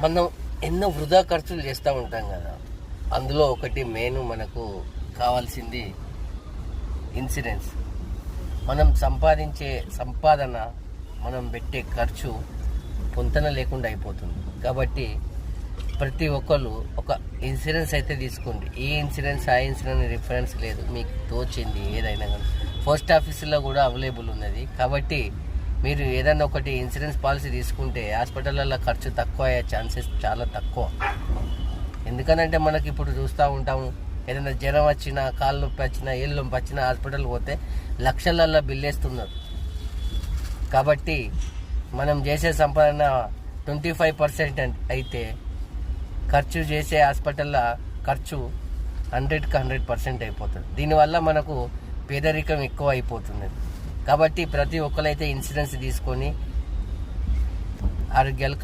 మనం ఎన్నో వృధా ఖర్చులు చేస్తూ ఉంటాం కదా. అందులో ఒకటి మెయిన్ మనకు కావాల్సింది ఇన్సూరెన్స్. మనం సంపాదించే సంపాదన, మనం పెట్టే ఖర్చు పొంతన లేకుండా అయిపోతుంది. కాబట్టి ప్రతి ఒక్కరు ఒక ఇన్సూరెన్స్ అయితే తీసుకోండి. ఈ ఇన్సూరెన్స్ ఆ ఇన్సూరెన్స్ రిఫరెన్స్ లేదు, మీకు తోచింది ఏదైనా కానీ పోస్ట్ ఆఫీసులో కూడా అవైలబుల్ ఉన్నది. కాబట్టి మీరు ఏదైనా ఒకటి ఇన్సూరెన్స్ పాలసీ తీసుకుంటే హాస్పిటల్లో ఖర్చు తక్కువ అయ్యే ఛాన్సెస్ చాలా తక్కువ. ఎందుకనంటే మనకి ఇప్పుడు చూస్తూ ఉంటాము, ఏదైనా జ్వరం వచ్చినా, కాళ్ళు నొప్పి వచ్చినా, ఏళ్ళు నొప్పి వచ్చినా హాస్పిటల్కి పోతే లక్షలల్లో బిల్ వేస్తున్నారు. కాబట్టి మనం చేసే సంపాదన 25% అయితే ఖర్చు చేసే హాస్పిటల్లో ఖర్చు 100% అయిపోతుంది. దీనివల్ల మనకు పేదరికం ఎక్కువ అయిపోతుంది. కాబట్టి ప్రతి ఒక్కరైతే ఇన్సూరెన్స్ తీసుకొని ఆరోగ్యాలు